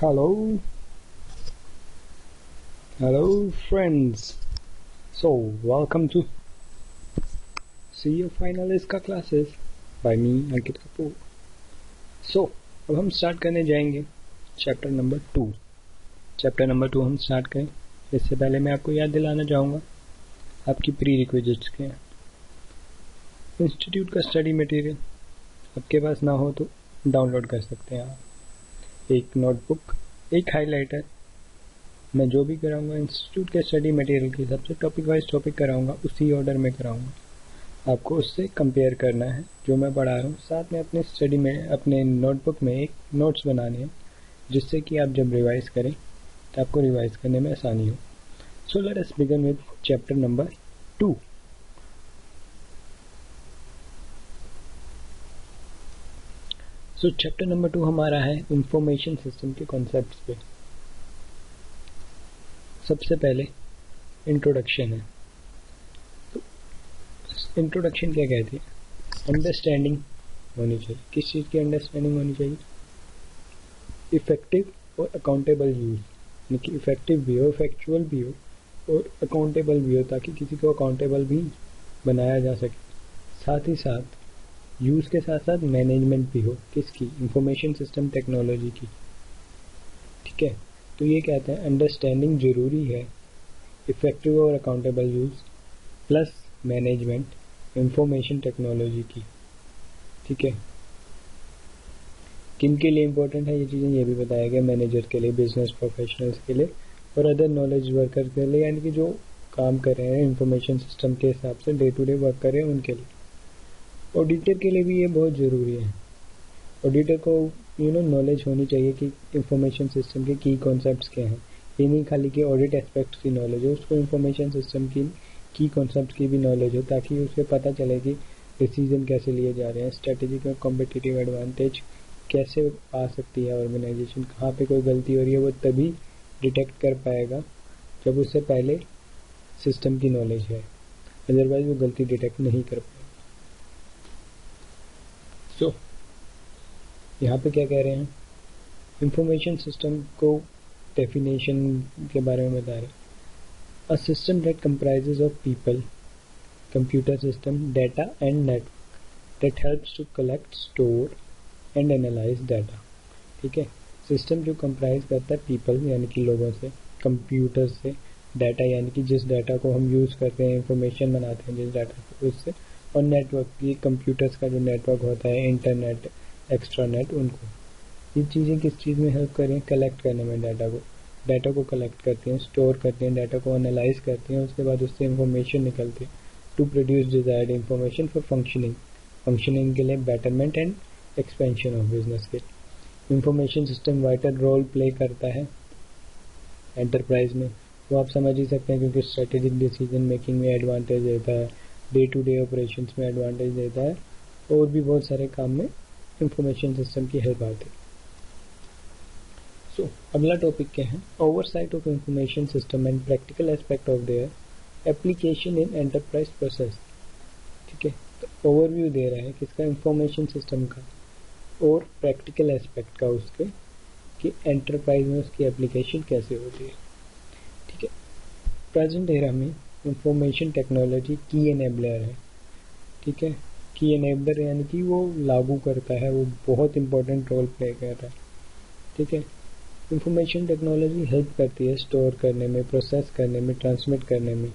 Hello, hello friends. So, welcome to CEO Finalist का classes by me Ankit Kapoor. So, अब हम start करने जाएंगे चैप्टर नंबर 2. चैप्टर नंबर 2 हम स्टार्ट करें इससे पहले मैं आपको याद दिलाना चाहूँगा आपकी प्री रिक्विजिट्स के हैं. इंस्टीट्यूट का स्टडी मटेरियल आपके पास ना हो तो डाउनलोड कर सकते हैं आप. एक नोटबुक, एक हाइलाइटर. मैं जो भी कराऊंगा इंस्टीट्यूट के स्टडी मटेरियल के हिसाब से टॉपिक वाइज टॉपिक कराऊंगा, उसी ऑर्डर में कराऊंगा. आपको उससे कंपेयर करना है जो मैं पढ़ा रहा हूँ. साथ में अपने स्टडी में अपने नोटबुक में एक नोट्स बनाने हैं जिससे कि आप जब रिवाइज करें तो आपको रिवाइज करने में आसानी हो. So let us begin with chapter number 2. So chapter number 2 हमारा है इंफॉर्मेशन सिस्टम के कॉन्सेप्ट्स पे. सबसे पहले इंट्रोडक्शन है. तो इंट्रोडक्शन क्या कहती है? अंडरस्टैंडिंग होनी चाहिए. किस चीज़ की अंडरस्टैंडिंग होनी चाहिए? इफेक्टिव और अकाउंटेबल यूज़, यानी कि इफेक्टिव भी हो, इफेक्चुअल भी हो और अकाउंटेबल भी हो, ताकि किसी को अकाउंटेबल भी बनाया जा सके. साथ ही साथ यूज़ के साथ साथ मैनेजमेंट भी हो. किसकी? इंफॉर्मेशन सिस्टम टेक्नोलॉजी की. ठीक है, तो ये कहते हैं अंडरस्टैंडिंग ज़रूरी है, इफेक्टिव और accountable use plus management information technology की. ठीक है, किन के लिए इम्पोर्टेंट है ये चीज़ें, ये भी बताया गया. मैनेजर के लिए, बिजनेस प्रोफेशनल्स के लिए और अदर नॉलेज वर्कर के लिए, यानी कि जो काम कर रहे हैं इंफॉर्मेशन सिस्टम के हिसाब से डे टू डे वर्क कर रहे हैं उनके लिए. ऑडिटर के लिए भी ये बहुत ज़रूरी है. ऑडिटर को नॉलेज होनी चाहिए कि इंफॉर्मेशन सिस्टम के की कॉन्सेप्ट्स क्या हैं. ये नहीं खाली कि ऑडिट एस्पेक्ट की नॉलेज हो, उसको इंफॉर्मेशन सिस्टम की कॉन्सेप्ट की भी नॉलेज हो, ताकि उसे पता चले कि डिसीजन कैसे लिए जा रहे हैं, स्ट्रेटेजिक और कॉम्पिटिटिव एडवांटेज कैसे आ सकती है ऑर्गेनाइजेशन, कहाँ पे कोई गलती हो रही है वो तभी डिटेक्ट कर पाएगा जब उससे पहले सिस्टम की नॉलेज है, अदरवाइज वो गलती डिटेक्ट नहीं कर पाएगा. सो यहाँ पे क्या कह रहे हैं? इंफॉर्मेशन सिस्टम को डेफिनेशन के बारे में बता रहे हैं. A system that comprises of people, computer system, data and network that helps to collect, store and analyse data. ठीक है, सिस्टम जो कंप्राइज करता है पीपल यानी कि लोगों से, कंप्यूटर से, डाटा यानी कि जिस डाटा को हम यूज़ करते हैं, इंफॉर्मेशन बनाते हैं जिस डाटा को, उससे, और नेटवर्क, ये कंप्यूटर्स का जो नेटवर्क होता है, इंटरनेट, एक्स्ट्रानेट, उनको. ये चीज़ें किस चीज़ में हेल्प करें? कलेक्ट करने में. डाटा को कलेक्ट करती हैं, स्टोर करती हैं, डाटा को एनालाइज करती हैं, उसके बाद उससे इंफॉर्मेशन निकलती है to produce desired information for functioning के लिए, betterment and expansion of business के. Information system vital role play करता है एंटरप्राइज में, तो आप समझ ही सकते हैं, क्योंकि स्ट्रेटेजिक डिसीजन मेकिंग में एडवांटेज देता है, डे टू डे ऑपरेशंस में एडवांटेज देता है, और भी बहुत सारे काम में इंफॉर्मेशन सिस्टम की हेल्प आती है. सो अगला टॉपिक क्या है? Oversight of information system and practical aspect of their application in enterprise process. ठीक है, तो ओवरव्यू दे रहा है किसका? इंफॉर्मेशन सिस्टम का और प्रैक्टिकल एस्पेक्ट का उसके, कि एंटरप्राइज में उसकी एप्लीकेशन कैसे होती है. ठीक है, प्रेजेंट एरा में इंफॉर्मेशन टेक्नोलॉजी की एनेबलर है. ठीक है, की एनेबलर यानी कि वो लागू करता है, वो बहुत इंपॉर्टेंट रोल प्ले कर रहा है. ठीक है, इंफॉर्मेशन टेक्नोलॉजी हेल्प करती है स्टोर करने में, प्रोसेस करने में, ट्रांसमिट करने में,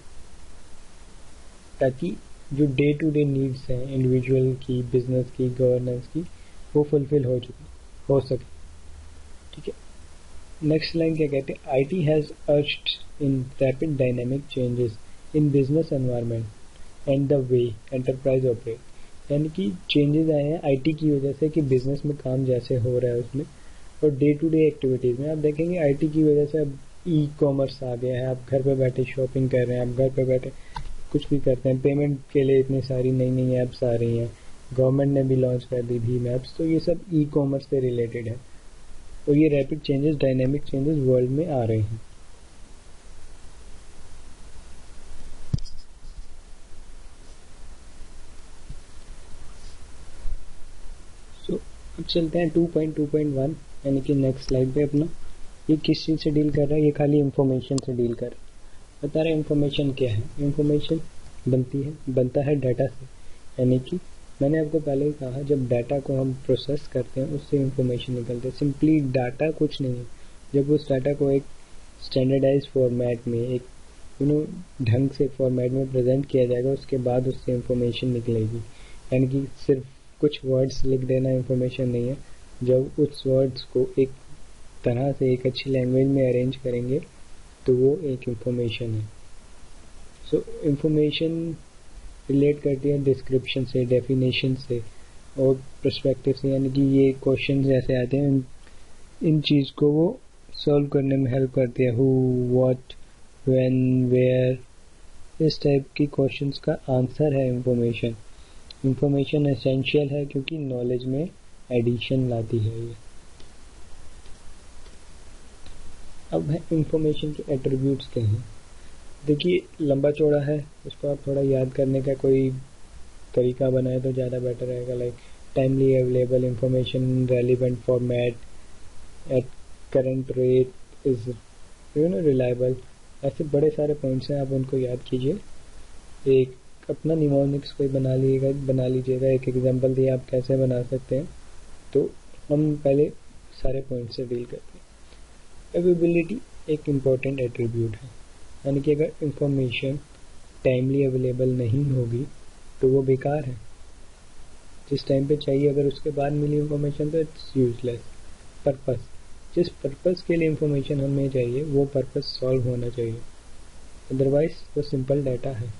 ताकि जो डे टू डे नीड्स हैं इंडिविजुअल की, बिजनेस की, गवर्नेंस की, वो फुलफिल हो सके. ठीक है, नेक्स्ट लाइन क्या कहते हैं? IT has urged in rapid dynamic changes in business environment and the way enterprise operate. यानी कि चेंजेस आए हैं IT की वजह से, कि बिजनेस में काम जैसे हो रहा है उसमें, और डे टू डे एक्टिविटीज़ में आप देखेंगे IT की वजह से अब ई कॉमर्स आ गया है. आप घर पे बैठे शॉपिंग कर रहे हैं, आप घर पे बैठे कुछ भी करते हैं, पेमेंट के लिए इतनी सारी नई नई ऐप्स आ रही हैं, गवर्नमेंट ने भी लॉन्च कर दी भीम ऐप्स. तो ये सब ई कॉमर्स से रिलेटेड है, और ये rapid changes, dynamic changes world में आ रहे हैं. सो अब चलते हैं 2.2.1 यानी कि नेक्स्ट स्लाइड पे अपना. ये किस चीज़ से डील कर रहा है? ये खाली इंफॉर्मेशन से डील कर रहा है। बता रहा है इंफॉर्मेशन क्या है। इंफॉर्मेशन बनता है डाटा से, यानी कि मैंने आपको पहले ही कहा, जब डाटा को हम प्रोसेस करते हैं उससे इंफॉर्मेशन निकलते हैं। सिंपली डाटा कुछ नहीं है। जब उस डाटा को एक स्टैंडर्डाइज फॉर्मेट में, एक ढंग से फॉर्मेट में प्रेजेंट किया जाएगा, उसके बाद उससे इंफॉर्मेशन निकलेगी। यानी कि सिर्फ कुछ वर्ड्स लिख देना इंफॉर्मेशन नहीं है। जब उस वर्ड्स को एक तरह से एक अच्छी लैंग्वेज में अरेंज करेंगे तो वो एक इंफॉर्मेशन है। सो इंफॉर्मेशन रिलेट करती है डिस्क्रिप्शन से, डेफिनेशन से और पर्सपेक्टिव से। यानी कि ये क्वेश्चन जैसे आते हैं, इन चीज़ को वो सॉल्व करने में हेल्प करती है। हु, व्हाट, व्हेन, वेयर, इस टाइप की क्वेश्चंस का आंसर है इंफॉर्मेशन। इंफॉर्मेशन एसेंशियल है क्योंकि नॉलेज में एडिशन लाती है ये। अब है इंफॉर्मेशन के एट्रीब्यूट्स क्या हैं। देखिए लंबा चौड़ा है, उसको आप थोड़ा याद करने का कोई तरीका बनाए तो ज़्यादा बेटर रहेगा। Like timely available information, relevant format, at current rate, is reliable. ऐसे बड़े सारे पॉइंट्स हैं, आप उनको याद कीजिए। एक अपना निमोनिक्स कोई बना लीजिएगा। एक एग्जांपल दिए आप कैसे बना सकते हैं, तो हम पहले सारे पॉइंट से डील करते हैं। अवेलेबिलिटी एक इम्पॉर्टेंट एट्रीब्यूट है, यानी कि अगर इंफॉर्मेशन टाइमली अवेलेबल नहीं होगी तो वो बेकार है। जिस टाइम पे चाहिए अगर उसके बाद मिली इंफॉर्मेशन तो इट्स यूजलेस। पर्पस, जिस पर्पस के लिए इंफॉर्मेशन हमें चाहिए वो पर्पस सॉल्व होना चाहिए, अदरवाइज वो सिंपल डाटा है।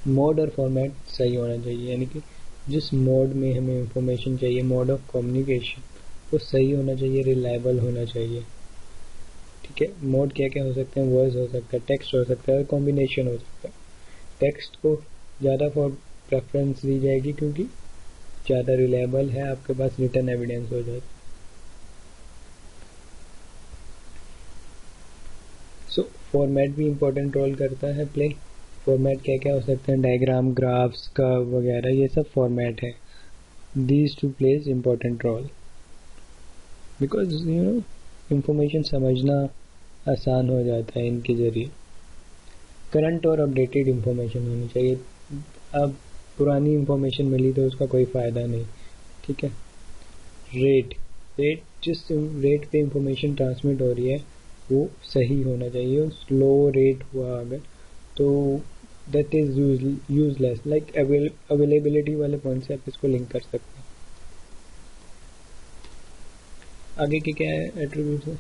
मोड और फॉर्मेट सही होना चाहिए, यानी कि जिस मोड में हमें इंफॉर्मेशन चाहिए, मोड ऑफ कम्युनिकेशन, वो सही होना चाहिए, रिलायबल होना चाहिए। ठीक है, मोड क्या क्या हो सकते हैं? वॉइस हो सकता है, टेक्स्ट हो सकता है, कॉम्बिनेशन हो सकता है। टेक्स्ट को ज़्यादा फॉर प्रेफरेंस दी जाएगी क्योंकि ज़्यादा रिलायबल है, आपके पास रिटर्न एविडेंस हो जाएगा। सो फॉर्मेट भी इम्पोर्टेंट रोल करता है प्ले। फॉर्मेट क्या क्या हो सकते हैं? डायग्राम, ग्राफ्स, कर्व वगैरह, ये सब फॉर्मेट है। These two plays important role because information समझना आसान हो जाता है इनके ज़रिए। करंट और अपडेटेड इंफॉर्मेशन होनी चाहिए। अब पुरानी इंफॉर्मेशन मिली तो उसका कोई फ़ायदा नहीं। ठीक है। रेट जिस रेट पे इंफॉर्मेशन ट्रांसमिट हो रही है वो सही होना चाहिए। स्लो रेट हुआ अगर तो that is useless. Like availability वाले पॉइंट से आप इसको लिंक कर सकते हैं। आगे के क्या है एट्रीब्यूट्स है?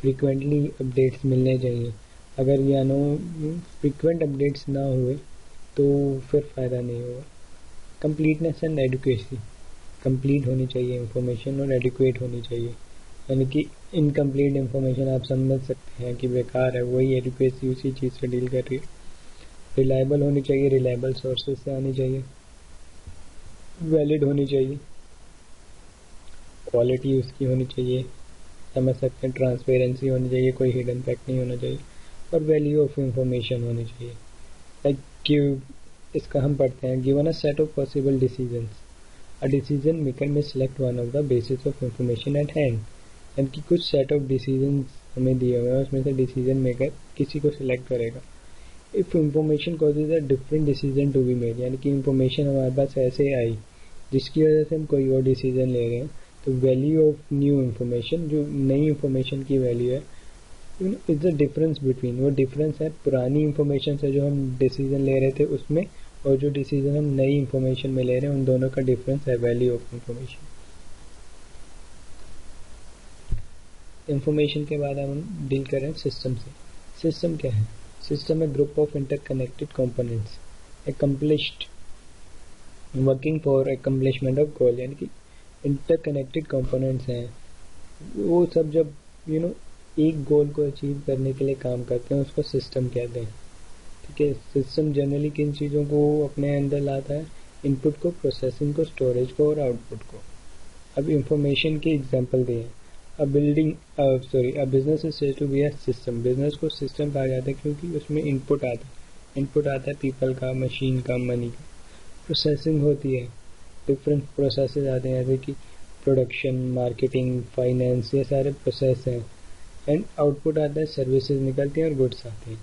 फ्रीक्वेंटली अपडेट्स मिलने चाहिए। अगर फ्रीक्वेंट अपडेट्स ना हुए तो फिर फ़ायदा नहीं होगा। कंप्लीटनेस एंड एडुकेसी, कंप्लीट होनी चाहिए इंफॉर्मेशन और एडुकेट होनी चाहिए। यानी कि इनकम्प्लीट इंफॉर्मेशन आप समझ सकते हैं कि बेकार है, वही एडुकेसी उसी चीज़ से डील कर रही है। रिलायबल होनी चाहिए, रिलायबल सोर्सेज से आनी चाहिए, वैलिड होनी चाहिए, क्वालिटी उसकी होनी चाहिए, समझ सकते हैं, ट्रांसपेरेंसी होनी चाहिए, कोई हिडन फैक्ट नहीं होना चाहिए, और वैल्यू ऑफ इंफॉर्मेशन होनी चाहिए। लाइक इसका हम पढ़ते हैं, given a set of possible decisions, a decision maker may select one of the basis of information at hand. यानी कि कुछ सेट ऑफ डिसीजन हमें दिए हुए हैं, उसमें से डिसीजन मेकर किसी को सिलेक्ट करेगा। If information causes a different decision to be made, यानी कि इंफॉर्मेशन हमारे पास ऐसे आई जिसकी वजह से हम कोई और डिसीजन ले रहे हैं, तो वैल्यू ऑफ न्यू इंफॉर्मेशन, जो नई इंफॉर्मेशन की वैल्यू है, इज द डिफरेंस बिटवीन, वो डिफरेंस है पुरानी इंफॉर्मेशन से जो हम डिसीजन ले रहे थे उसमें, और जो डिसीजन हम नई इंफॉर्मेशन में ले रहे हैं, उन दोनों का डिफरेंस है वैल्यू ऑफ इंफॉर्मेशन। इंफॉर्मेशन के बाद हम डील कर रहे हैं सिस्टम से। सिस्टम क्या है? सिस्टम है group of interconnected components accomplished working for accomplishment of goal. यानी कि इंटरकनेक्टेड कंपोनेंट्स हैं वो सब जब एक गोल को अचीव करने के लिए काम करते हैं, उसको सिस्टम कहते हैं। ठीक है। सिस्टम जनरली किन चीज़ों को अपने अंदर लाता है? इनपुट को, प्रोसेसिंग को, स्टोरेज को और आउटपुट को। अब इंफॉर्मेशन के एग्जांपल दिए। A business is said to be a system. Business को सिस्टम कहा जाता है क्योंकि उसमें इनपुट आता है। इनपुट आता है पीपल का, मशीन का, मनी का। प्रोसेसिंग होती है, डिफरेंट प्रोसेसेस आते हैं, जैसे कि प्रोडक्शन, मार्केटिंग, फाइनेंस, ये सारे प्रोसेस हैं। एंड आउटपुट आता है, सर्विसेज निकलती हैं और गुड्स आते हैं।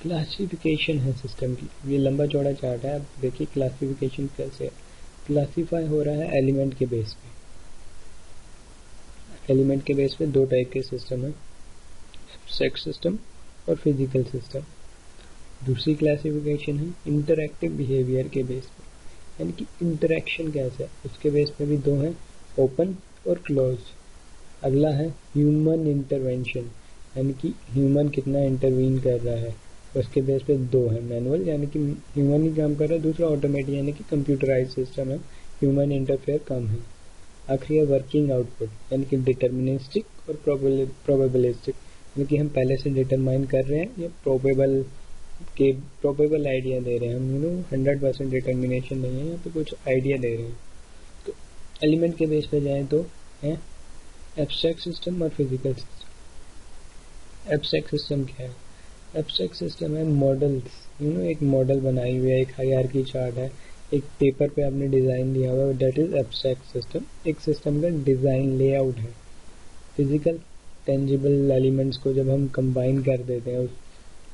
क्लासिफिकेशन है सिस्टम की, ये लंबा चौड़ा चार्ट है, आप देखिए क्लासिफिकेशन कैसे है। क्लासीफाई हो रहा है एलिमेंट के बेस पे। एलिमेंट के बेस पे दो टाइप के सिस्टम है, एब्स्ट्रैक्ट सिस्टम और फिजिकल सिस्टम। दूसरी क्लासिफिकेशन है इंटरैक्टिव बिहेवियर के बेस पे, यानी कि इंटरेक्शन कैसे है उसके बेस पे भी दो हैं, ओपन और क्लोज। अगला है ह्यूमन इंटरवेंशन, यानी कि ह्यूमन कितना इंटरवीन कर रहा है, उसके बेस पे दो है, मैनुअल यानी कि ह्यूमन ही काम कर रहा है, दूसरा ऑटोमेटिक यानी कि कंप्यूटराइज सिस्टम है, ह्यूमन इंटरफेयर कम है। आखिरी है वर्किंग आउटपुट, यानी कि डिटर्मिनिस्टिक और प्रोबेबिलिस्टिक, यानी कि हम पहले से डिटरमाइन कर रहे हैं या प्रोबेबल आइडिया दे रहे हैं हम, 100% डिटर्मिनेशन नहीं है, यहाँ पे कुछ आइडिया दे रहे हैं। तो एलिमेंट के बेस पे जाए तो है एब्स्ट्रैक्ट सिस्टम और फिजिकल सिस्टम। एब्स्ट्रैक्ट सिस्टम क्या है? एब्स्ट्रैक्ट सिस्टम है मॉडल्स, एक मॉडल बनाई हुई है, एक हायरार्की चार्ट है, एक पेपर पे आपने डिज़ाइन दिया हुआ है, दैट इज एब्स्ट्रैक्ट सिस्टम। एक सिस्टम का डिज़ाइन लेआउट है। फिजिकल टेंजिबल एलिमेंट्स को जब हम कंबाइन कर देते हैं, उस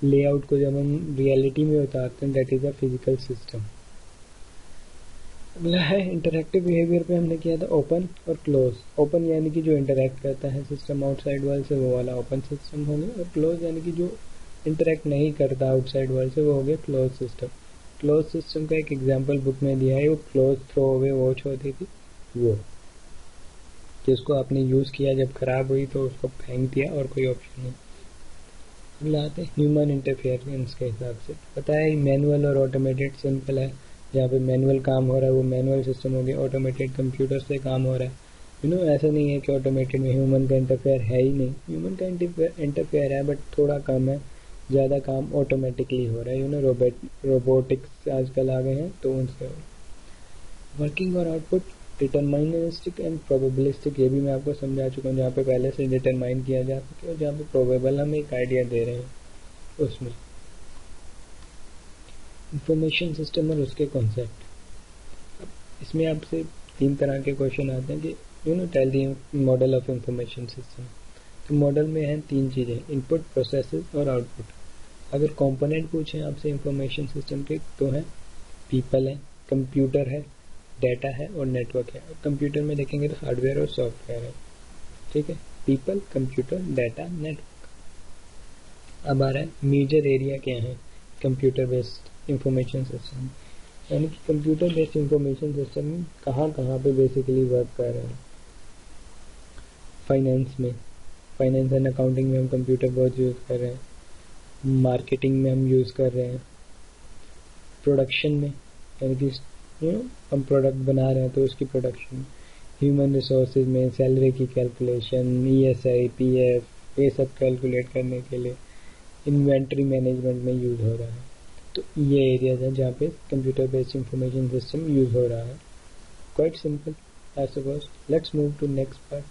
लेआउट को जब हम रियलिटी में उतारते हैं, that is a physical system. अगला है इंटरैक्टिव बिहेवियर पे हमने किया था ओपन और क्लोज। ओपन यानी कि जो इंटरैक्ट करता है सिस्टम आउटसाइड वर्ल्ड से, वो वाला ओपन सिस्टम हो गया, और क्लोज यानी कि जो इंटरैक्ट नहीं करता आउटसाइड वर्ल्ड से, वो हो गया क्लोज सिस्टम। क्लोज सिस्टम का एक एग्जांपल बुक में दिया है, वो क्लोज थ्रो अवे वॉच होती थी, वो जिसको आपने यूज़ किया, जब खराब हुई तो उसको फेंक दिया और कोई ऑप्शन नहीं। अगला आते हैं ह्यूमन इंटरफेरेंस के हिसाब से। पता है मैनुअल और ऑटोमेटेड सिंपल है, जहाँ पे मैनुअल काम हो रहा है वो मैनुअल सिस्टम हो गया, ऑटोमेटेड कंप्यूटर से काम हो रहा है। ऐसा नहीं है कि ऑटोमेटेड में ह्यूमन का इंटरफेयर है ही नहीं, ह्यूमन का इंटरफेयर है बट थोड़ा कम है, ज़्यादा काम ऑटोमेटिकली हो रहा है। रोबोटिक्स आजकल आ गए हैं तो उनसे। वर्किंग और आउटपुट डिटरमाइनिस्टिक एंड प्रोबेबिलिस्टिक, ये भी मैं आपको समझा चुका हूँ, जहाँ पे पहले से डिटरमाइन किया जा सके और जहाँ पे प्रोबेबल हम एक आइडिया दे रहे हैं उसमें। इंफॉर्मेशन सिस्टम और उसके कॉन्सेप्ट, इसमें आपसे तीन तरह के क्वेश्चन आते हैं कि tell the model of information system. तो मॉडल में हैं तीन चीज़ें, इनपुट, प्रोसेसेस और आउटपुट। अगर कंपोनेंट पूछें आपसे इंफॉर्मेशन सिस्टम के तो हैं पीपल है, कंप्यूटर है, डाटा है और नेटवर्क है। कंप्यूटर में देखेंगे तो हार्डवेयर और सॉफ्टवेयर है, ठीक है, पीपल, कंप्यूटर, डाटा, नेटवर्क। अब आ रहा है मेजर एरिया क्या है कंप्यूटर बेस्ड इंफॉर्मेशन सिस्टम, यानी कि कंप्यूटर बेस्ड इंफॉर्मेशन सिस्टम कहाँ कहाँ पे बेसिकली वर्क कर रहे हैं। फाइनेंस एंड अकाउंटिंग में हम कंप्यूटर बहुत यूज़ कर रहे हैं, मार्केटिंग में हम यूज़ कर रहे हैं, प्रोडक्शन में यानी कि हम प्रोडक्ट बना रहे हैं तो उसकी प्रोडक्शन, ह्यूमन रिसोर्सेज में सैलरी की कैलकुलेशन, ESI, PF, ये सब कैलकुलेट करने के लिए, इन्वेंट्री मैनेजमेंट में यूज़ हो रहा है। तो ये एरियाज हैं जहाँ पे computer based information system use हो रहा है। Quite simple I suppose. Let's move to next part.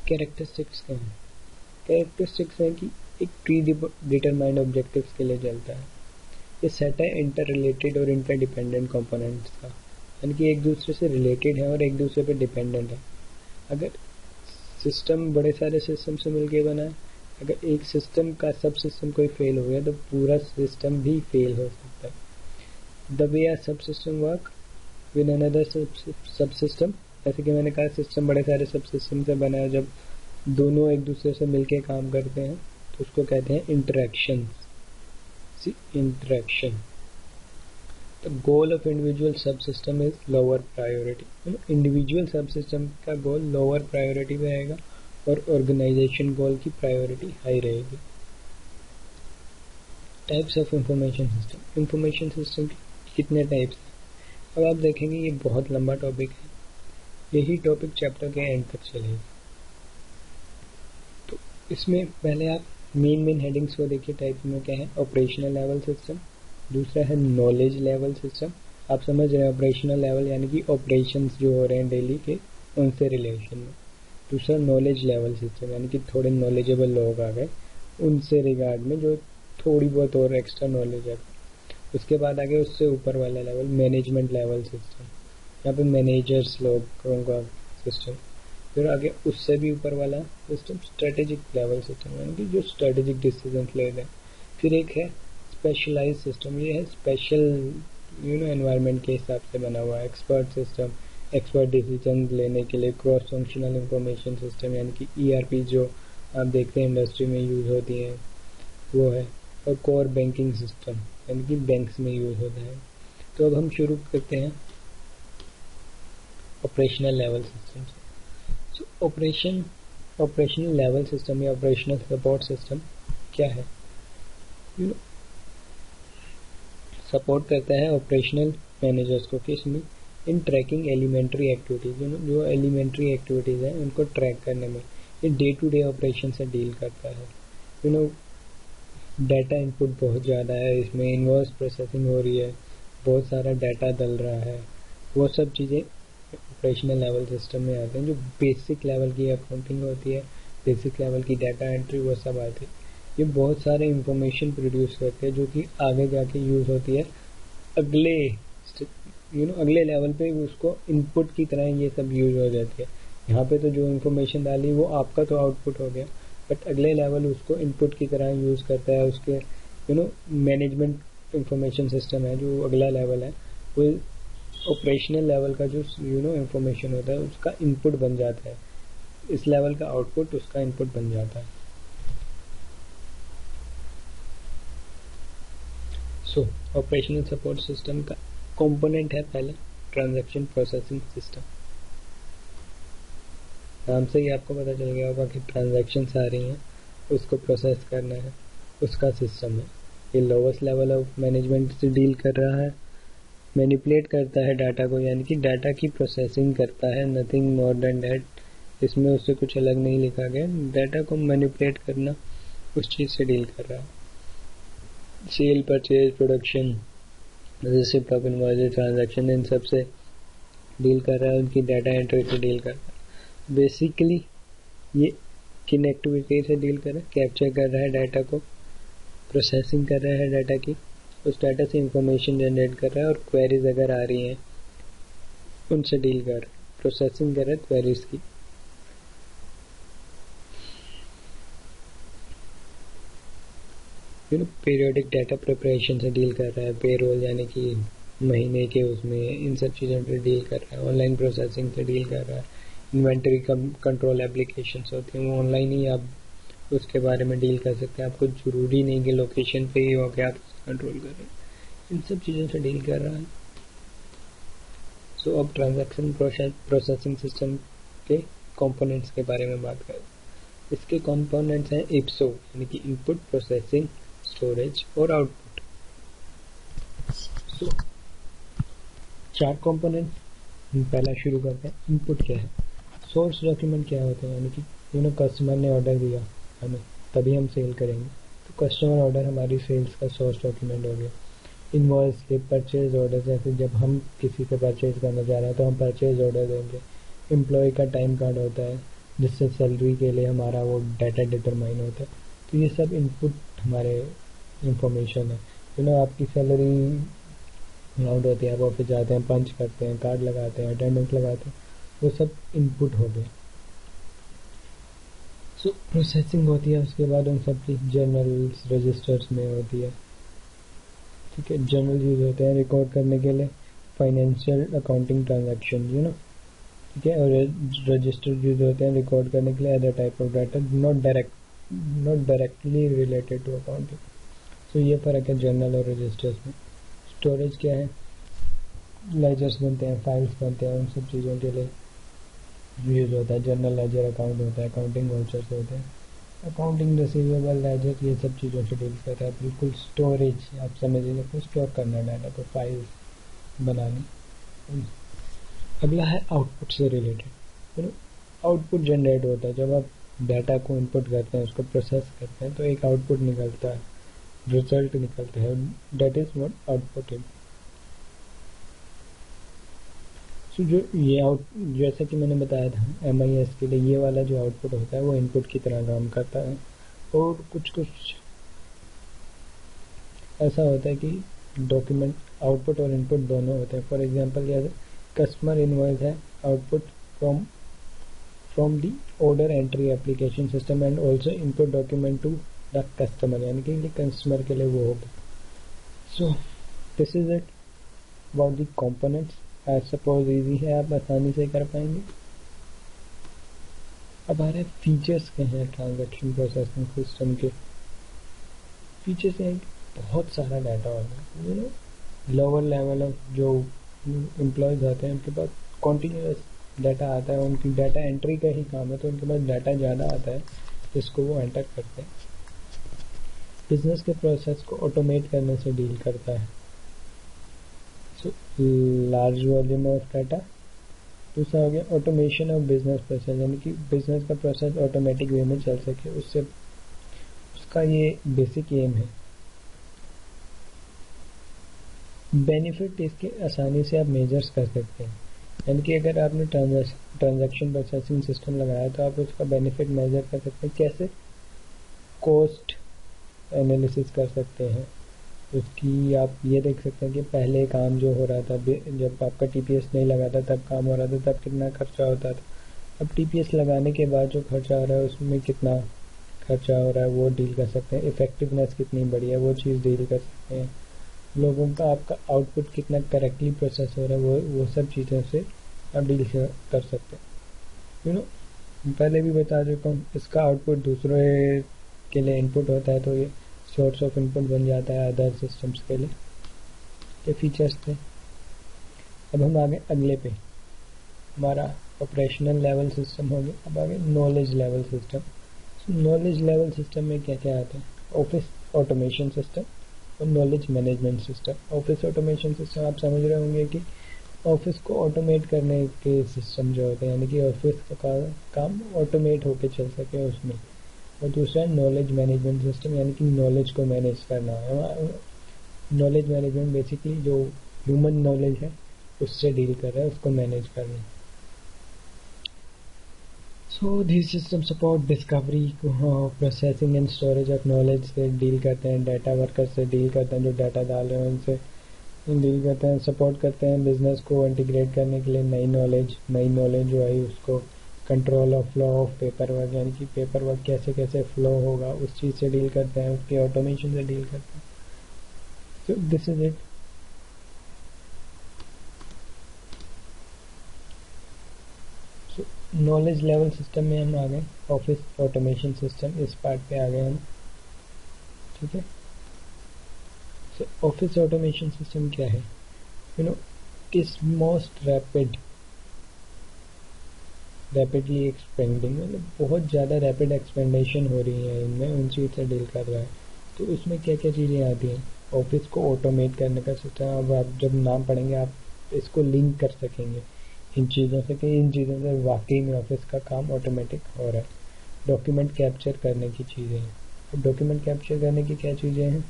Characteristics क्या हैं? कैरेक्टरिस्टिक्स हैं कि एक प्री डिटरमाइंड ऑब्जेक्टिव्स के लिए चलता है। ये सेट है इंटर रिलेटेड और इंटरडिपेंडेंट कंपोनेंट्स का, यानी कि एक दूसरे से रिलेटेड है और एक दूसरे पे डिपेंडेंट है। अगर सिस्टम बड़े सारे सिस्टम से मिलके बना है, अगर एक सिस्टम का सब सिस्टम कोई फेल हो गया तो पूरा सिस्टम भी फेल हो सकता है। द वे आर सब सिस्टम वर्क विद अनदर सब सिस्टम, जैसे कि मैंने कहा सिस्टम बड़े सारे सब सिस्टम से बना है, जब दोनों एक दूसरे से मिलके काम करते हैं तो उसको कहते हैं interaction. The goal of individual subsystem is lower priority. Individual subsystem का गोल लोअर प्रायोरिटी रहेगा और ऑर्गेनाइजेशन गोल की प्रायोरिटी हाई रहेगी। Types of information system. Information system के कितने टाइप्स हैं अब आप देखेंगे, ये बहुत लंबा टॉपिक है, यही टॉपिक चैप्टर के एंड तक चलेगा। तो इसमें पहले आप मेन हेडिंग्स को देखिए। टाइप में क्या है? ऑपरेशनल लेवल सिस्टम, दूसरा है नॉलेज लेवल सिस्टम। आप समझ रहे हैं ऑपरेशनल लेवल यानी कि ऑपरेशंस जो हो रहे हैं डेली के उनसे रिलेशन में। दूसरा नॉलेज लेवल सिस्टम यानी कि थोड़े नॉलेजेबल लोग आ गए उनसे रिगार्ड में, जो थोड़ी बहुत और एक्स्ट्रा नॉलेज है। उसके बाद आगे उससे ऊपर वाला लेवल मैनेजमेंट लेवल सिस्टम, यहाँ पे मैनेजर्स लोगों का सिस्टम। फिर आगे उससे भी ऊपर वाला सिस्टम स्ट्रेटेजिक लेवल सिस्टम, यानी कि जो स्ट्रेटेजिक डिसीजन ले रहे हैं। फिर एक है स्पेशलाइज सिस्टम, ये है स्पेशल एनवायरनमेंट के हिसाब से बना हुआ है। एक्सपर्ट सिस्टम, एक्सपर्ट डिसीजन लेने के लिए। क्रॉस फंक्शनल इंफॉर्मेशन सिस्टम, यानी कि ईआरपी जो आप देखते हैं इंडस्ट्री में यूज़ होती हैं वो है। और कोर बैंकिंग सिस्टम, यानी कि बैंक्स में यूज़ होता है। तो अब हम शुरू करते हैं ऑपरेशनल लेवल सिस्टम से। सो ऑपरेशनल लेवल सिस्टम या ऑपरेशनल सपोर्ट सिस्टम क्या है? सपोर्ट करता है ऑपरेशनल मैनेजर्स को किसमें? इन ट्रैकिंग एलिमेंट्री एक्टिविटीज़, जो एलिमेंट्री एक्टिविटीज़ हैं उनको ट्रैक करने में। ये डे टू डे ऑपरेशन से डील करता है। डाटा इनपुट बहुत ज़्यादा है, इसमें इनवॉइस प्रोसेसिंग हो रही है, बहुत सारा डाटा डल रहा है। वो सब चीज़ें ऑपरेशनल लेवल सिस्टम में आते हैं। जो बेसिक लेवल की अकाउंटिंग होती है, बेसिक लेवल की डाटा एंट्री, वो सब आती है। ये बहुत सारे इंफॉर्मेशन प्रोड्यूस करते हैं जो कि आगे जाके यूज़ होती है अगले अगले लेवल पे, उसको इनपुट की तरह ये सब यूज़ हो जाती है। यहाँ पे तो जो इन्फॉर्मेशन डाली वो आपका तो आउटपुट हो गया, बट अगले लेवल उसको इनपुट की तरह यूज़ करता है। उसके मैनेजमेंट इंफॉर्मेशन सिस्टम है जो अगला लेवल है, वो ऑपरेशनल लेवल का जो इंफॉर्मेशन होता है उसका इनपुट बन जाता है। इस लेवल का आउटपुट उसका इनपुट बन जाता है। सो ऑपरेशनल सपोर्ट सिस्टम का कंपोनेंट है पहला ट्रांजैक्शन प्रोसेसिंग सिस्टम। नाम से ही आपको पता चल गया होगा कि ट्रांजैक्शंस आ रही हैं, उसको प्रोसेस करना है, उसका सिस्टम है। ये लोवेस्ट लेवल ऑफ मैनेजमेंट से डील कर रहा है। मैनिपुलेट करता है डाटा को, यानी कि डाटा की प्रोसेसिंग करता है, नथिंग मोर देन दैट। इसमें उससे कुछ अलग नहीं लिखा गया। डाटा को मैनिपुलेट करना, उस चीज़ से डील कर रहा है। Sale, purchase, production, receipt of invoice, transaction, इन सब से डील कर रहा है, उनकी डाटा एंट्री से डील कर रहा है। बेसिकली ये किन एक्टिविटी से डील कर रहा है? कैप्चर कर रहा है डाटा को, प्रोसेसिंग कर रहा है डाटा की, उस डाटा से इंफॉर्मेशन जनरेट कर रहा है, और क्वेरीज अगर आ रही हैं उनसे डील कर रहा है, प्रोसेसिंग कर रहा है क्वेरीज की। पीरियोडिक डाटा प्रिपरेशन से डील कर रहा है, पेरोल यानी कि महीने के उसमें, इन सब चीज़ों पर डील कर रहा है। ऑनलाइन प्रोसेसिंग से डील कर रहा है। इन्वेंटरी कंट्रोल एप्लीकेशंस होती हैं, वो ऑनलाइन ही आप उसके बारे में डील कर सकते हैं। आपको ज़रूरी नहीं कि लोकेशन पे ही हो के आप कंट्रोल कर रहे हैं, इन सब चीज़ों से डील कर रहा है। सो अब ट्रांजैक्शन प्रोसेसिंग सिस्टम के कंपोनेंट्स के बारे में बात करें। इसके कंपोनेंट्स हैं इप्सो, यानी कि इनपुट, प्रोसेसिंग, स्टोरेज और आउटपुट। सो 4 कंपोनेंट। पहला शुरू करते हैं, इनपुट क्या है? सोर्स डॉक्यूमेंट क्या होता है? यानी कि कस्टमर ने ऑर्डर दिया हमें, तभी हम सेल करेंगे, तो कस्टमर ऑर्डर हमारी सेल्स का सोर्स डॉक्यूमेंट हो गया। इनवॉइस, स्लिप, परचेज ऑर्डर, जैसे जब हम किसी से परचेज करना चाह रहे हैं तो हम परचेज ऑर्डर देंगे। एम्प्लॉय का टाइम कार्ड होता है जिससे सैलरी के लिए हमारा वो डाटा डिटरमाइन होता है। तो ये सब इनपुट हमारे इंफॉर्मेशन है। आपकी सैलरी अमाउंट होती है, आप ऑफिस जाते हैं, पंच करते हैं, कार्ड लगाते हैं, अटेंडेंस लगाते हैं, वो सब इनपुट हो गए। सो प्रोसेसिंग होती है उसके बाद उन सब की जर्नल्स, रजिस्टर्स में होती है। ठीक है, जर्नल यूज होते हैं रिकॉर्ड करने के लिए फाइनेंशियल अकाउंटिंग ट्रांजैक्शन, ठीक है, और रजिस्टर यूज होते हैं रिकॉर्ड करने के लिए other type of data not directly related to accounting. So ये फ़र्क है जर्नल और रजिस्टर्स में। स्टोरेज क्या है? लेजर्स बनते हैं, फाइल्स बनते हैं, उन सब चीज़ों के लिए यूज होता है। जर्नल लेजर अकाउंट होता है, अकाउंटिंग वाउचर्स होते हैं, अकाउंटिंग रिसीवेबल लेजर, ये सब चीज़ों से डील करता है। बिल्कुल स्टोरेज आप समझ लीजिए, स्टोर करना डाटा को, फाइल्स बनानी। अगला है आउटपुट से रिलेटेड। आउटपुट जनरेट होता है जब आप डाटा को इनपुट करते हैं, उसको प्रोसेस करते हैं, तो एक आउटपुट निकलता है, रिजल्ट निकलता है, that is what output is. So जो ये जैसे कि मैंने बताया था MIS के लिए, ये वाला जो आउटपुट होता है वो इनपुट की तरह काम करता है। और कुछ ऐसा होता है कि डॉक्यूमेंट आउटपुट और इनपुट दोनों होते हैं। फॉर एग्जांपल जैसे कस्टमर इनवॉइस है output from the order entry application system and also input document to the customer, यानी कि कस्टमर के लिए वो होगा. So this is it about the components. I suppose easy है, आप आसानी से कर पाएंगे. अब आ रहे फीचर्स के हैं ट्रांजैक्शन प्रोसेसिंग सिस्टम के. फीचर्स हैं बहुत सारा डाटा होगा, लोअर लेवल ऑफ जो एम्प्लॉयज आते हैं उनके पास कॉन्टीन्यूस डाटा आता है, उनकी डाटा एंट्री का ही काम है, तो उनके पास डाटा ज़्यादा आता है जिसको वो एंटर करते हैं. बिजनेस के प्रोसेस को ऑटोमेट करने से डील करता है. So large volume of data. दूसरा हो गया ऑटोमेशन ऑफ बिजनेस प्रोसेस, यानी कि बिजनेस का प्रोसेस ऑटोमेटिक वे में चल सके, उससे उसका ये बेसिक एम है. बेनिफिट इसके आसानी से आप मेजर्स कर सकते हैं, यानी कि अगर आपने ट्रांजैक्शन प्रोसेसिंग सिस्टम लगाया तो आप उसका बेनिफिट मेजर कर सकते हैं. कैसे? कॉस्ट एनालिसिस कर सकते हैं उसकी. आप ये देख सकते हैं कि पहले काम जो हो रहा था, जब आपका टीपीएस नहीं लगा था तब काम हो रहा था, तब कितना खर्चा होता था. अब टीपीएस लगाने के बाद जो खर्चा हो रहा है उसमें कितना खर्चा हो रहा है वो डील कर सकते हैं. इफेक्टिवनेस कितनी बड़ी है वो चीज़ डील कर सकते हैं. लोगों का आपका आउटपुट कितना करेक्टली प्रोसेस हो रहा है वो सब चीज़ों से आप डील कर सकते हैं. पहले भी बता चुका हूँ, इसका आउटपुट दूसरे के लिए इनपुट होता है, तो ये सोर्स ऑफ इनपुट बन जाता है अदर सिस्टम्स के लिए. ये फीचर्स थे. अब हम आगे अगले पे. हमारा ऑपरेशनल लेवल सिस्टम हो गया. अब आगे knowledge level system. Knowledge level system में क्या क्या आता है? ऑफिस ऑटोमेशन सिस्टम और knowledge management system. Office automation system आप समझ रहे होंगे कि ऑफिस को ऑटोमेट करने के सिस्टम जो होते हैं, यानी कि ऑफिस का काम ऑटोमेट होके चल सके उसमें. और दूसरा है नॉलेज मैनेजमेंट सिस्टम, यानी कि नॉलेज को मैनेज करना है. नॉलेज मैनेजमेंट बेसिकली जो ह्यूमन नॉलेज है उससे डील कर रहा है, उसको मैनेज करना. So this system support discovery, processing and storage of knowledge से डील करते हैं. डाटा वर्कर से डील करते हैं, जो डाटा डाल रहे हैं उनसे डील करते हैं. सपोर्ट करते हैं बिजनेस को इंटीग्रेट करने के लिए नई नॉलेज जो आई उसको. Control of flow of paper work, यानी कि पेपर वर्क कैसे कैसे फ्लो होगा उस चीज़ से डील करते हैं, उसके ऑटोमेशन से डील करते हैं. सो this is it. Knowledge level system में हम आ गए. ऑफिस ऑटोमेशन सिस्टम इस पार्ट पे आ गए हम. ठीक है. सो ऑफिस ऑटोमेशन सिस्टम क्या है? इज मोस्ट रैपिडली एक्सपेंडिंग, मतलब बहुत ज़्यादा रैपिड एक्सपेंडेशन हो रही है इनमें, उन चीज़ से डील कर रहा है. तो इसमें क्या क्या चीज़ें आती हैं? ऑफिस को ऑटोमेट करने का सिस्टम. अब आप जब नाम पढ़ेंगे आप इसको लिंक कर सकेंगे इन चीज़ों से कि इन चीज़ों से वाकई में ऑफिस का काम ऑटोमेटिक हो रहा है. डॉक्यूमेंट कैप्चर करने की चीज़ें हैं. अब डॉक्यूमेंट कैप्चर करने की क्या चीज़ें हैं?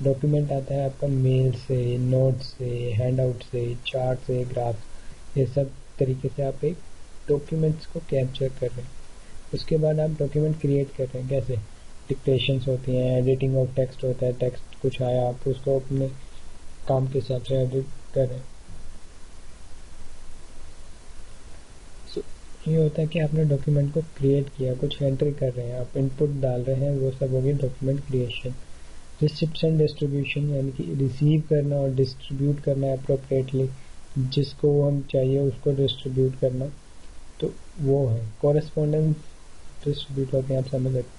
डॉक्यूमेंट आता है आपका मेल से, नोट से, हैंड आउट से, चार्ट से, ग्राफ, ये सब तरीके से आप एक डॉक्यूमेंट्स को कैप्चर कर रहे हैं. उसके बाद आप डॉक्यूमेंट क्रिएट कर रहे हैं. कैसे? डिक्टेशंस होती हैं, एडिटिंग ऑफ टेक्स्ट होता है, टेक्स्ट कुछ आया आप उसको अपने काम के हिसाब से एडिट कर रहे हैं. ये होता है कि आपने डॉक्यूमेंट को क्रिएट किया, कुछ एंट्री कर रहे हैं, आप इनपुट डाल रहे हैं, वो सब होगी डॉक्यूमेंट क्रिएशन. रिसिप्शन डिस्ट्रीब्यूशन, यानी कि रिसीव करना और डिस्ट्रीब्यूट करना अप्रोप्रिएटली, जिसको हम चाहिए उसको डिस्ट्रीब्यूट करना, तो वो है. कॉरेस्पॉन्डेंस डिस्ट्रीब्यूट होते हैं, आप समझ सकते.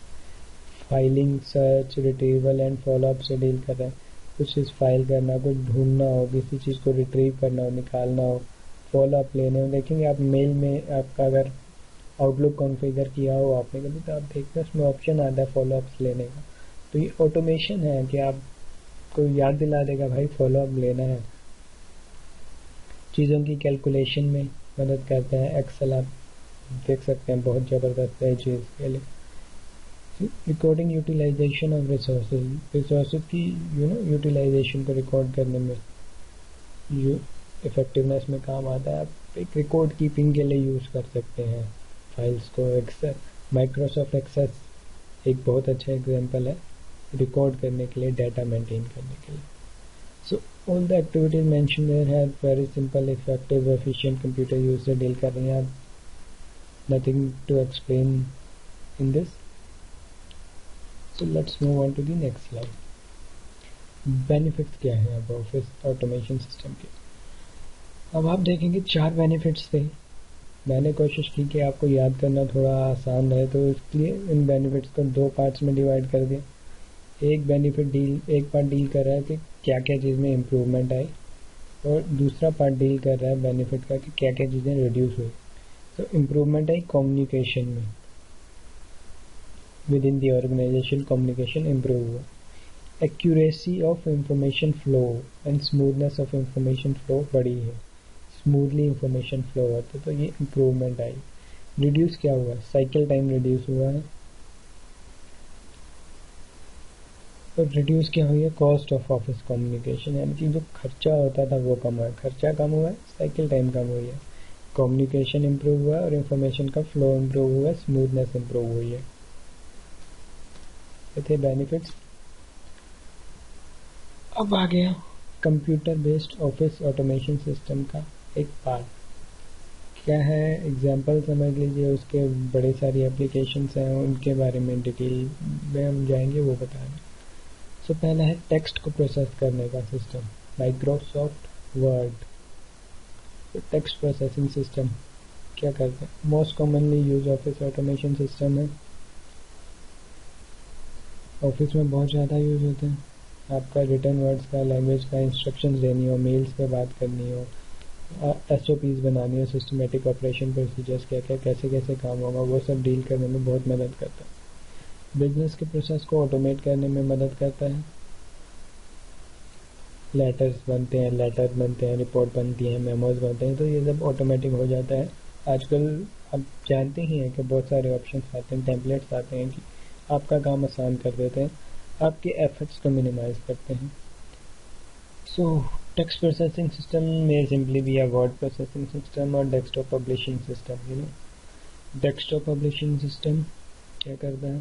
Filing, search, retrieval and follow up से डील कर रहे हैं. कुछ चीज़ फाइल करना, कुछ ढूंढना हो, किसी चीज़ को रिट्रीव करना हो, निकालना हो, फॉलोअप लेने हो. देखेंगे आप मेल में आपका अगर आउटलुक कॉन्फ़िगर किया हो आपने कभी, तो आप देखते हैं उसमें ऑप्शन आता है फॉलोअप्स लेने का. तो ये ऑटोमेशन है कि आपको याद दिला देगा भाई फॉलोअप लेना है. चीज़ों की कैलकुलेशन में मदद करता है. एक्सेल आप देख सकते हैं बहुत ज़बरदस्त है चीज़ के लिए. रिकॉर्डिंग यूटिलाइजेशन ऑफ रिसोर्सेज की यूटिलाइजेशन को रिकॉर्ड करने में इफेक्टिवनेस में काम आता है. आप एक रिकॉर्ड कीपिंग के लिए यूज़ कर सकते हैं फाइल्स को. एक्सेल, माइक्रोसॉफ्ट एक्सेस एक बहुत अच्छा एग्जांपल है रिकॉर्ड करने के लिए, डाटा मेंटेन करने के लिए. सो All the activities mentioned there have very simple, effective, efficient computer use से डील कर रही हैं आप. Nothing to explain in this. So let's move on to the next slide. Benefits क्या हैं अब ऑफिस ऑटोमेशन सिस्टम के. अब आप देखेंगे 4 बेनिफिट्स थे. मैंने कोशिश की कि आपको याद करना थोड़ा आसान रहे, तो इसलिए इन बेनिफिट्स को 2 पार्ट्स में डिवाइड कर दिया. एक पार्ट डील कर रहा है कि क्या क्या चीज़ में इम्प्रूवमेंट आई, और दूसरा पार्ट डील कर रहा है बेनिफिट का कि क्या क्या चीज़ें रिड्यूस हुई. तो इम्प्रूवमेंट आई कम्युनिकेशन में. Within the organisation communication improve हुआ. Accuracy of information flow and smoothness of information flow बढ़ी है. स्मूथली इंफॉर्मेशन फ्लो होता है, तो ये इम्प्रूवमेंट आई. रिड्यूस क्या हुआ, साइकिल टाइम रिड्यूस हुआ है. और रिड्यूस क्या हुई है, कॉस्ट ऑफ ऑफिस कम्युनिकेशन, यानी कि जो खर्चा होता था वो कम हुआ है. खर्चा कम हुआ है, साइकिल टाइम कम हुई है. कम्युनिकेशन इम्प्रूव हुआ और इंफॉर्मेशन का फ्लो इम्प्रूव हुआ, स्मूथनेस इम्प्रूव हुई है. ये थे बेनिफिट्स. अब आ गया computer based office automation system का एक पार्ट. क्या है, एग्जांपल समझ लीजिए, उसके बड़े सारी एप्लीकेशंस हैं, उनके बारे में डिटेल में हम जाएंगे, वो बता रहे हैं. सो पहला है टेक्स्ट को प्रोसेस करने का system, Microsoft word. Text processing system क्या करते हैं, most commonly use office automation system है. ऑफिस में बहुत ज़्यादा यूज होते हैं. आपका रिटर्न वर्ड्स का, लैंग्वेज का इंस्ट्रक्शंस देनी हो, मेल्स पे बात करनी हो, SOPs बनानी हो, सिस्टमेटिक ऑपरेशन प्रोसीजर्स, क्या क्या कैसे कैसे काम होगा, वो सब डील करने में बहुत मदद करता है. बिजनेस के प्रोसेस को ऑटोमेट करने में मदद करता है. लेटर बनते हैं, रिपोर्ट बनती है, मेमोज बनते हैं, तो ये सब ऑटोमेटिक हो जाता है. आजकल आप जानते ही हैं कि बहुत सारे ऑप्शंस आते हैं, टेम्पलेट्स आते हैं कि आपका काम आसान कर देते हैं, आपके एफर्ट्स को मिनिमाइज करते हैं. सो टेक्स्ट प्रोसेसिंग सिस्टम में सिंपली भी है वर्ड प्रोसेसिंग सिस्टम और desktop publishing system. Desktop publishing system क्या करता है,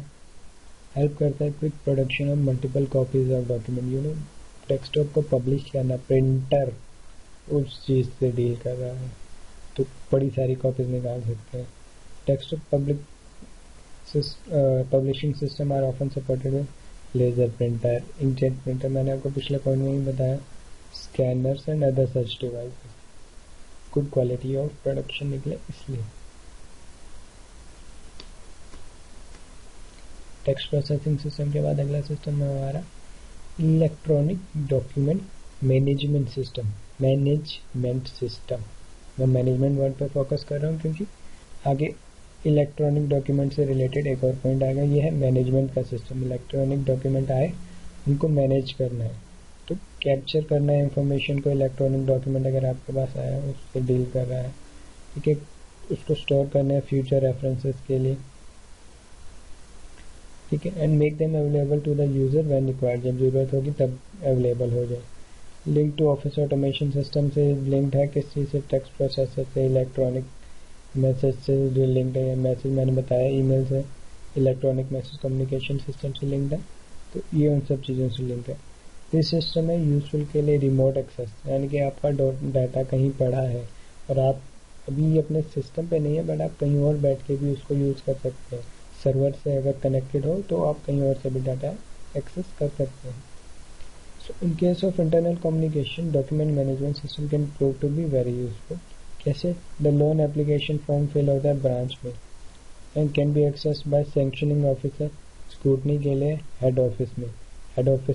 हेल्प करता है quick production of multiple copies of document. Desktop को पब्लिश करना, प्रिंटर उस चीज़ से डील कर रहा है, तो बड़ी सारी कॉपीज निकाल सकते हैं. Desktop publishing system are often supported with laser printer, inkjet printer, मैंने आपको पिछले पॉइंट में ही बताया, scanners and other such devices. Good quality of production निकले इसलिए. टेक्स्ट प्रोसेसिंग सिस्टम के बाद अगला सिस्टम है हमारा इलेक्ट्रॉनिक डॉक्यूमेंट मैनेजमेंट सिस्टम. मैं मैनेजमेंट वर्ड पर फोकस कर रहा हूँ क्योंकि आगे इलेक्ट्रॉनिक डॉक्यूमेंट से रिलेटेड एक और पॉइंट आएगा. ये है मैनेजमेंट का सिस्टम. इलेक्ट्रॉनिक डॉक्यूमेंट आए, उनको मैनेज करना है, तो कैप्चर करना है इंफॉर्मेशन को. इलेक्ट्रॉनिक डॉक्यूमेंट अगर आपके पास आया, उससे डील कर रहा है, ठीक है, उसको स्टोर करना है फ्यूचर रेफरेंसेस के लिए, ठीक है. And make them available to the user when required, जब ज़रूरत होगी तब अवेलेबल हो जाए. Link to office automation system से लिंक्ड है, किस चीज़ से, टेक्स्ट प्रोसेसर से, इलेक्ट्रॉनिक मैसेज से जो लिंक्ड है. मैसेज मैंने बताया, ईमेल से, इलेक्ट्रॉनिक मैसेज कम्युनिकेशन सिस्टम से लिंक्ड है, तो ये उन सब चीज़ों से लिंक है. दिस सिस्टम है यूजफुल के लिए रिमोट एक्सेस, यानी कि आपका डाटा कहीं पड़ा है और आप अभी अपने सिस्टम पे नहीं है, बट आप कहीं और बैठ के भी उसको यूज़ कर सकते हैं. सर्वर से अगर कनेक्टेड हो तो आप कहीं और से भी डाटा एक्सेस कर सकते हैं. So in case of internal communication, document management system can prove to be very useful. कैसे, the loan application form fill होता है ब्रांच में and can be accessed by sanctioning officer. Scrutiny के लिए head office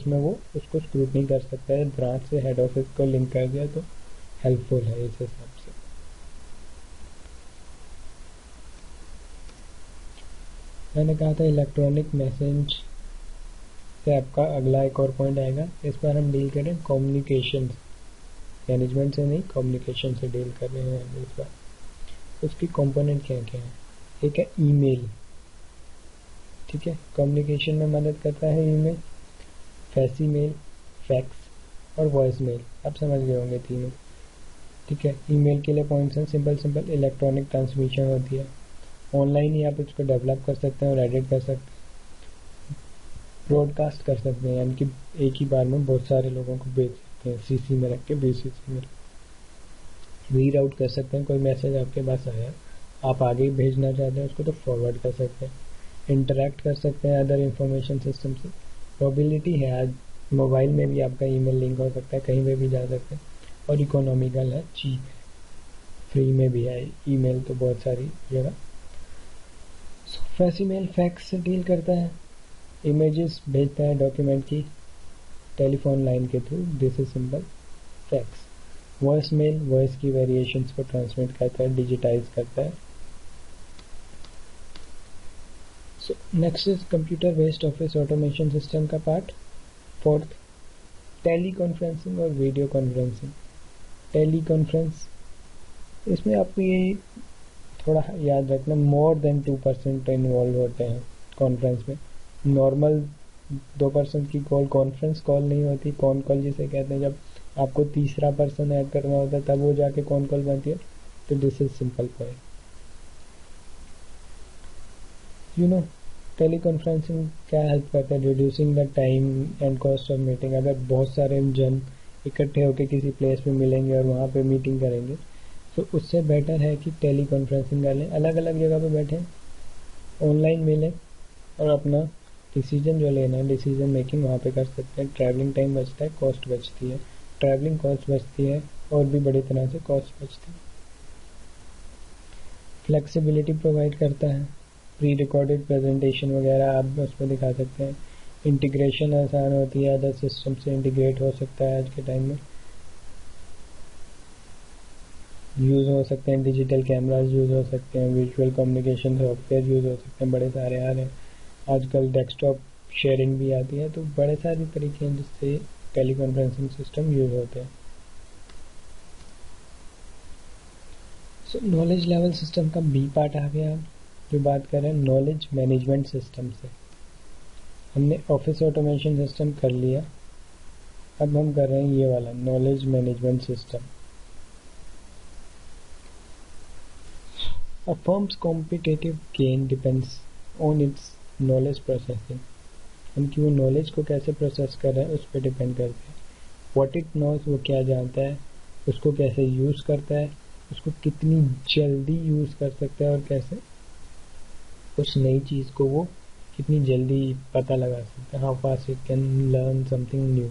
में वो उसको scrutiny कर सकता है. ब्रांच से हेड ऑफिस को लिंक कर दिया तो हेल्पफुल है इस हिसाब से. मैंने कहा था इलेक्ट्रॉनिक मैसेज से आपका अगला एक और पॉइंट आएगा. इस बार हम डील करें कम्युनिकेशन, मैनेजमेंट से नहीं, कम्युनिकेशन से डील कर रहे हैं इस बार. उसकी कंपोनेंट क्या क्या है. एक है ईमेल, ठीक है, कम्युनिकेशन में मदद करता है ईमेल. फैक्स मेल, फैक्स और वॉइस मेल, आप समझ गए होंगे तीनों, ठीक है. ईमेल के लिए पॉइंट्स हैं, सिंपल इलेक्ट्रॉनिक ट्रांसमिशन होती है. ऑनलाइन ही आप इसको डेवलप कर सकते हैं और एडिट कर सकते हैं, ब्रॉडकास्ट कर सकते हैं, यानी कि एक ही बार में बहुत सारे लोगों को भेज सकते हैं. सकते हैं, सीसी में रख के बीसीसी में रीड आउट कर सकते हैं। कोई मैसेज आपके पास आया, आप आगे भेजना चाहते हैं उसको तो फॉरवर्ड कर सकते हैं, इंटरेक्ट कर सकते हैं अदर इंफॉर्मेशन सिस्टम से। प्रोबेबिलिटी है आज मोबाइल में भी आपका ईमेल लिंक हो सकता है, कहीं पे भी जा सकते हैं, और इकोनॉमिकल है, चीप, फ्री में भी है ईमेल तो बहुत सारी जगह। फैक्सिमेल फैक्स से डील करता है, इमेजेस भेजता है डॉक्यूमेंट की टेलीफोन लाइन के through, this is simple fax. Voice male voice की वेरिएशंस को ट्रांसमिट करता है, डिजिटाइज करता है। So next is computer based office automation system का पार्ट, फोर्थ, टेली कॉन्फ्रेंसिंग और वीडियो कॉन्फ्रेंसिंग। टेली कॉन्फ्रेंस, इसमें आपको ये थोड़ा याद रखना, मोर देन 2% इन्वॉल्व होते हैं कॉन्फ्रेंस में। नॉर्मल 2% की कॉल कॉन्फ्रेंस कॉल नहीं होती, कॉन कॉल जिसे कहते हैं। जब आपको तीसरा पर्सन ऐड करना होता है तब वो जाके कॉन कॉल बनती है। तो this is simple point. You know teleconferencing क्या हेल्प करता है, reducing the time and cost of meeting. अगर बहुत सारे जन इकट्ठे होकर किसी प्लेस पे मिलेंगे और वहाँ पे मीटिंग करेंगे तो उससे बेटर है कि टेली कॉन्फ्रेंसिंग कर लें, अलग अलग जगह पे बैठें, ऑनलाइन मिलें और अपना डिसीजन जो लेना है, डिसीजन मेकिंग वहाँ पे कर सकते हैं। ट्रैवलिंग टाइम बचता है, कॉस्ट बचती है, ट्रैवलिंग कॉस्ट बचती है और भी बड़ी तरह से कॉस्ट बचती है। फ्लेक्सिबिलिटी प्रोवाइड करता है, प्री रिकॉर्डेड प्रेजेंटेशन वगैरह आप उस पर दिखा सकते हैं। इंटीग्रेशन आसान होती है, अदर सिस्टम से इंटीग्रेट हो सकता है आज के टाइम में। यूज़ हो सकते हैं डिजिटल कैमराज, यूज़ हो सकते हैं विजुअल कम्युनिकेशन सॉफ्टवेयर, यूज़ हो सकते हैं, बड़े सारे आ रहे हैं आजकल। डेस्कटॉप शेयरिंग भी आती है, तो बड़े सारे तरीके हैं जिससे टेली कॉन्फ्रेंसिंग सिस्टम यूज़ होते हैं। सो नॉलेज लेवल सिस्टम का बी पार्ट आ गया, जो बात कर रहे हैं नॉलेज मैनेजमेंट सिस्टम से। हमने ऑफिस ऑटोमेशन सिस्टम कर लिया, अब हम कर रहे हैं ये वाला knowledge management system. A firm's competitive gain depends on its knowledge processing. उनकी वो नॉलेज को कैसे प्रोसेस कर रहे हैं उस पर डिपेंड करता है। What it knows, वो क्या जानता है, उसको कैसे यूज़ करता है, उसको कितनी जल्दी यूज़ कर सकता है और कैसे उस नई चीज़ को वो कितनी जल्दी पता लगा सकता है, how fast it can learn something new.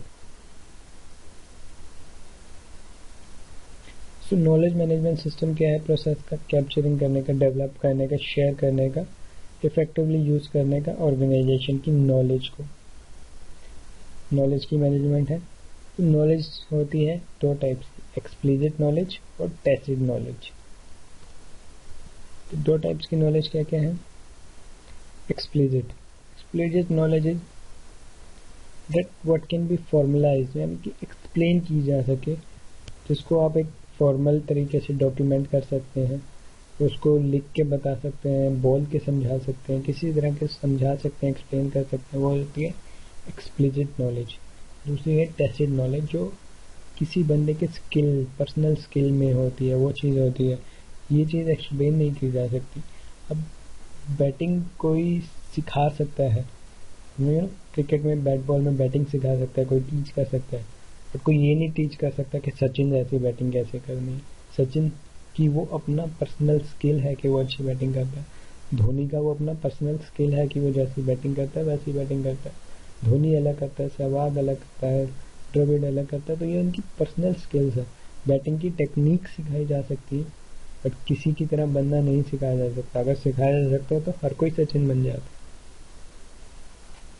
So knowledge management system क्या है, प्रोसेस का कैप्चरिंग करने का, डेवलप करने का, शेयर करने का, इफेक्टिवली यूज़ करने का ऑर्गेनाइजेशन की नॉलेज को, नॉलेज की मैनेजमेंट है। तो नॉलेज होती है दो टाइप्स की, एक्सप्लिसिट नॉलेज और टैसिट नॉलेज। तो दो टाइप्स की नॉलेज क्या क्या है। Explicit knowledge is that what can be formalised, यानी कि एक्सप्लेन की जा सके, जिसको आप एक फॉर्मल तरीके से डॉक्यूमेंट कर सकते हैं, उसको लिख के बता सकते हैं, बोल के समझा सकते हैं, किसी तरह के समझा सकते हैं, एक्सप्लेन कर सकते हैं, वो होती है एक्सप्लिसिट नॉलेज। दूसरी है टैसिट नॉलेज, जो किसी बंदे के स्किल, पर्सनल स्किल में होती है, वो चीज़ होती है, ये चीज़ एक्सप्लेन नहीं की जा सकती। अब बैटिंग कोई सिखा सकता है, क्रिकेट में बैट बॉल में बैटिंग सिखा सकता है, कोई टीच कर सकता है, बट कोई ये नहीं टीच कर सकता कि सचिन जैसी बैटिंग कैसे करनी है। सचिन की वो अपना पर्सनल स्किल है कि वो अच्छी बैटिंग करता है, धोनी का वो अपना पर्सनल स्किल है कि वो जैसी बैटिंग करता है वैसी बैटिंग करता है। धोनी अलग करता है, सहवाग अलग करता है, द्रविड़ अलग करता है, तो ये उनकी पर्सनल स्किल्स है। बैटिंग की टेक्निक सिखाई जा सकती है, बट किसी की तरह बनना नहीं सिखाया जा सकता। अगर सिखाया जा सकता है तो हर कोई सचिन बन जाता है।